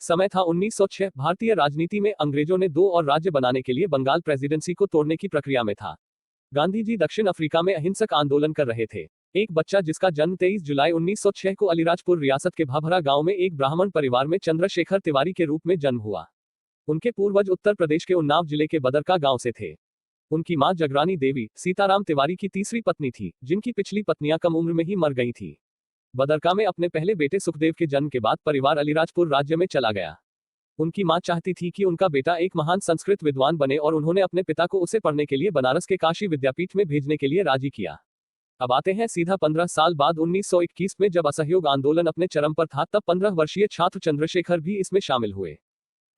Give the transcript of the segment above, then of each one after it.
समय था 1906। भारतीय राजनीति में अंग्रेजों ने दो और राज्य बनाने के लिए बंगाल प्रेसिडेंसी को तोड़ने की प्रक्रिया में था। गांधी जी दक्षिण अफ्रीका में अहिंसक आंदोलन कर रहे थे। एक बच्चा जिसका जन्म 23 जुलाई 1906 को अलीराजपुर रियासत के भाभरा गांव में एक ब्राह्मण परिवार में चंद्रशेखर तिवारी के रूप में जन्म हुआ। उनके पूर्वज उत्तर प्रदेश के उन्नाव जिले के बदरका गांव से थे। उनकी मां जगरानी देवी सीताराम तिवारी की तीसरी पत्नी थी, जिनकी पिछली पत्नियां कम उम्र में ही मर गई थी। बदरका में अपने पहले बेटे सुखदेव के जन्म के बाद परिवार अलीराजपुर राज्य में चला गया। उनकी मां चाहती थी कि उनका बेटा एक महान संस्कृत विद्वान बने और उन्होंने अपने पिता को उसे पढ़ने के लिए बनारस के काशी विद्यापीठ में भेजने के लिए राजी किया। अब आते हैं सीधा 15 साल बाद 1921 में, जब असहयोग आंदोलन अपने चरम पर था, तब 15 वर्षीय छात्र चंद्रशेखर भी इसमें शामिल हुए।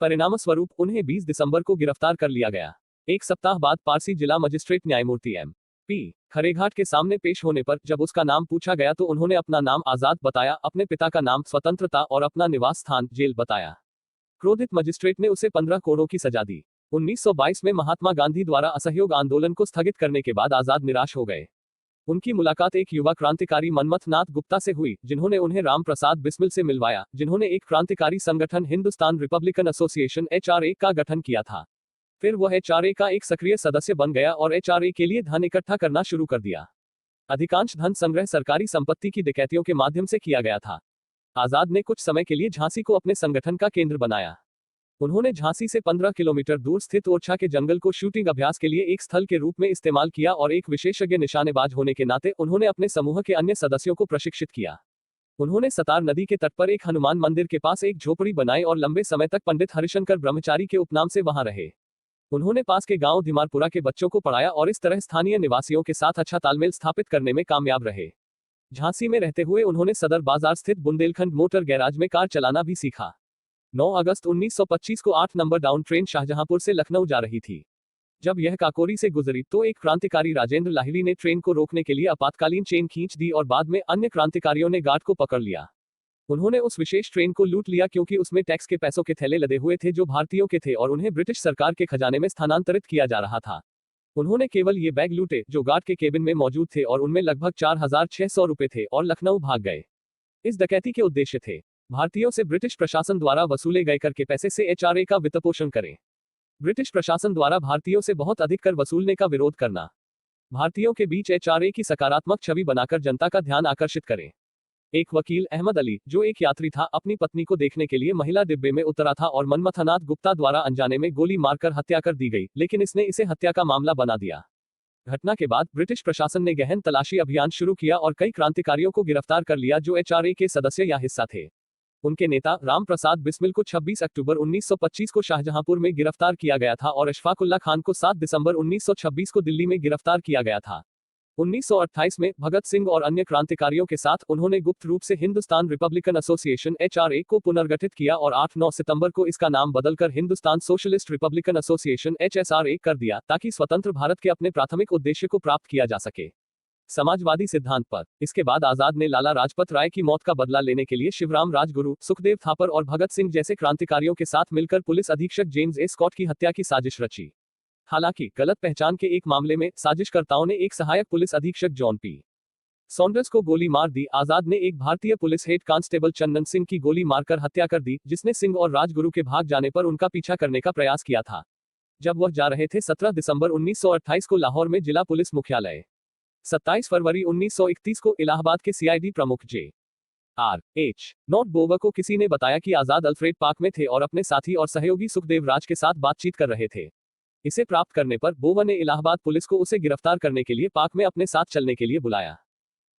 परिणामस्वरूप उन्हें 20 दिसंबर को गिरफ्तार कर लिया गया। एक सप्ताह बाद पारसी जिला मजिस्ट्रेट न्यायमूर्ति M.P. खरेघाट के सामने पेश होने पर जब उसका नाम पूछा गया तो उन्होंने अपना नाम आजाद बताया, अपने पिता का नाम स्वतंत्रता और अपना निवास स्थान जेल बताया। क्रोधित मजिस्ट्रेट ने उसे 15 कोड़ों की सजा दी। 1922 में महात्मा गांधी द्वारा असहयोग आंदोलन को स्थगित करने के बाद आजाद निराश हो गए। उनकी मुलाकात एक युवा क्रांतिकारी मनमथ नाथ गुप्ता से हुई, जिन्होंने उन्हें राम प्रसाद बिस्मिल से मिलवाया, जिन्होंने एक क्रांतिकारी संगठन हिंदुस्तान रिपब्लिकन एसोसिएशन HRA का गठन किया था। फिर वह HRA का एक सक्रिय सदस्य बन गया और HRA के लिए धन इकट्ठा करना शुरू कर दिया। अधिकांश धन संग्रह सरकारी संपत्ति की डकैतियों के माध्यम से किया गया था। आजाद ने कुछ समय के लिए झांसी को अपने संगठन का केंद्र बनाया। उन्होंने झांसी से 15 किलोमीटर दूर स्थित ओरछा के जंगल को शूटिंग अभ्यास के लिए एक स्थल के रूप में इस्तेमाल किया और एक विशेषज्ञ निशानेबाज होने के नाते उन्होंने अपने समूह के अन्य सदस्यों को प्रशिक्षित किया। उन्होंने सतार नदी के तट पर एक हनुमान मंदिर के पास एक झोपड़ी बनाई और लंबे समय तक पंडित हरिशंकर ब्रह्मचारी के उपनाम से वहां रहे। उन्होंने पास के गांव धिमारपुरा के बच्चों को पढ़ाया और इस तरह स्थानीय निवासियों के साथ अच्छा तालमेल स्थापित करने में कामयाब रहे। झांसी में रहते हुए उन्होंने सदर बाजार स्थित बुंदेलखंड मोटर गैराज में कार चलाना भी सीखा। 9 अगस्त 1925 को 8 नंबर डाउन ट्रेन शाहजहांपुर से लखनऊ जा रही थी। जब यह काकोरी से गुजरी तो एक क्रांतिकारी राजेंद्र लाहिड़ी ने ट्रेन को रोकने के लिए आपातकालीन चेन खींच दी और बाद में अन्य क्रांतिकारियों ने गार्ड को पकड़ लिया। उन्होंने उस विशेष ट्रेन को लूट लिया क्योंकि उसमें टैक्स के पैसों के थैले लदे हुए थे जो भारतीयों के थे और उन्हें ब्रिटिश सरकार के खजाने में स्थानांतरित किया जा रहा था। उन्होंने केवल ये बैग लूटे जो गार्ड के केबिन में मौजूद थे और उनमें लगभग 4600 रुपए थे और लखनऊ भाग गए। इस डकैती के उद्देश्य थे भारतीयों से ब्रिटिश प्रशासन द्वारा वसूले गए कर के पैसे से HRA का वित्तपोषण करें, ब्रिटिश प्रशासन द्वारा भारतीयों से बहुत अधिक कर वसूलने का विरोध करना, भारतीयों के बीच HRA की सकारात्मक छवि बनाकर जनता का ध्यान आकर्षित करें। एक वकील अहमद अली, जो एक यात्री था, अपनी पत्नी को देखने के लिए महिला डिब्बे में उतरा था और मनमथनाथ गुप्ता द्वारा अनजाने में गोली मारकर हत्या कर दी गई, लेकिन इसने इसे हत्या का मामला बना दिया। घटना के बाद ब्रिटिश प्रशासन ने गहन तलाशी अभियान शुरू किया और कई क्रांतिकारियों को गिरफ्तार कर लिया जो HRA के सदस्य या हिस्सा थे। उनके नेता राम प्रसाद बिस्मिल को 26 अक्टूबर 1925 को शाहजहांपुर में गिरफ्तार किया गया था और अशफाकुल्ला खान को 7 दिसंबर 1926 को दिल्ली में गिरफ्तार किया गया था। 1928 में भगत सिंह और अन्य क्रांतिकारियों के साथ उन्होंने गुप्त रूप से हिंदुस्तान रिपब्लिकन एसोसिएशन HRA को पुनर्गठित किया और 8-9 सितंबर को इसका नाम बदलकर Hindustan socialist Republican association HSRA कर दिया ताकि स्वतंत्र भारत के अपने प्राथमिक उद्देश्य को प्राप्त किया जा सके, समाजवादी सिद्धांत पर। इसके बाद आजाद ने लाला लाजपत राय की मौत का बदला लेने के लिए शिवराम राजगुरु, सुखदेव थापर और भगत सिंह जैसे क्रांतिकारियों के साथ मिलकर पुलिस अधीक्षक जेम्स ए स्कॉट की हत्या की साजिश रची। हालांकि गलत पहचान के एक मामले में साजिशकर्ताओं ने एक सहायक पुलिस अधीक्षक जॉन पी सॉन्डर्स को गोली मार दी। आजाद ने एक भारतीय police head constable Chandan Singh की गोली मारकर हत्या कर दी, जिसने सिंह और राजगुरु के भाग जाने पर उनका पीछा करने का प्रयास किया था। जब वह जा रहे थे 17 दिसंबर 1928 को लाहौर में जिला पुलिस मुख्यालय, 27 फरवरी 1931 को इलाहाबाद के CID प्रमुख J.R.H. नॉट बोवर को किसी ने बताया कि आजाद अल्फ्रेड पार्क में थे और अपने साथी और सहयोगी सुखदेव राज के साथ बातचीत कर रहे थे। इसे प्राप्त करने पर बोवर ने इलाहाबाद पुलिस को उसे गिरफ्तार करने के लिए पार्क में अपने साथ चलने के लिए बुलाया।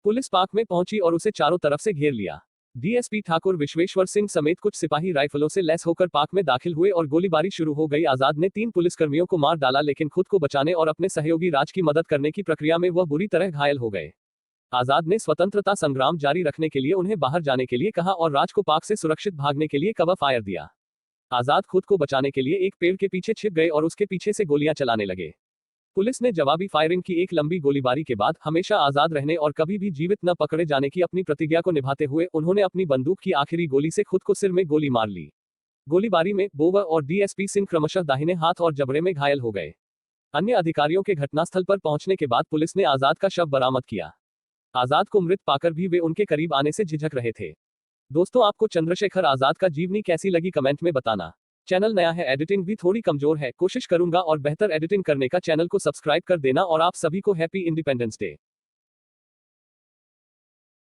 पुलिस पार्क में पहुंची और उसे चारों तरफ से घेर लिया। DSP ठाकुर विश्वेश्वर सिंह समेत कुछ सिपाही राइफलों से लैस होकर पार्क में दाखिल हुए और गोलीबारी शुरू हो गई। आजाद ने 3 पुलिसकर्मियों को मार डाला, लेकिन खुद को बचाने और अपने सहयोगी राज की मदद करने की प्रक्रिया में वह बुरी तरह घायल हो गए। आजाद ने स्वतंत्रता संग्राम जारी रखने के लिए उन्हें बाहर जाने के लिए कहा और राज को पार्क से सुरक्षित भागने के लिए कवर फायर दिया। आजाद खुद को बचाने के लिए एक पेड़ के पीछे छिप गए और उसके पीछे से गोलियां चलाने लगे। पुलिस ने जवाबी फायरिंग की। एक लंबी गोलीबारी के बाद हमेशा आजाद रहने और कभी भी जीवित न पकड़े जाने की अपनी प्रतिज्ञा को निभाते हुए उन्होंने अपनी बंदूक की आखिरी गोली से खुद को सिर में गोली मार ली। गोलीबारी में बोवर और DSP सिंह क्रमशः दाहिने हाथ और जबड़े में घायल हो गए। अन्य अधिकारियों के घटनास्थल पर पहुंचने के बाद पुलिस ने आजाद का शव बरामद किया। आजाद को मृत पाकर भी वे उनके करीब आने से झिझक रहे थे। दोस्तों, आपको चंद्रशेखर आजाद का जीवनी कैसी लगी कमेंट में बताना। चैनल नया है, एडिटिंग भी थोड़ी कमजोर है, कोशिश करूंगा और बेहतर एडिटिंग करने का। चैनल को सब्सक्राइब कर देना और आप सभी को हैप्पी इंडिपेंडेंस डे।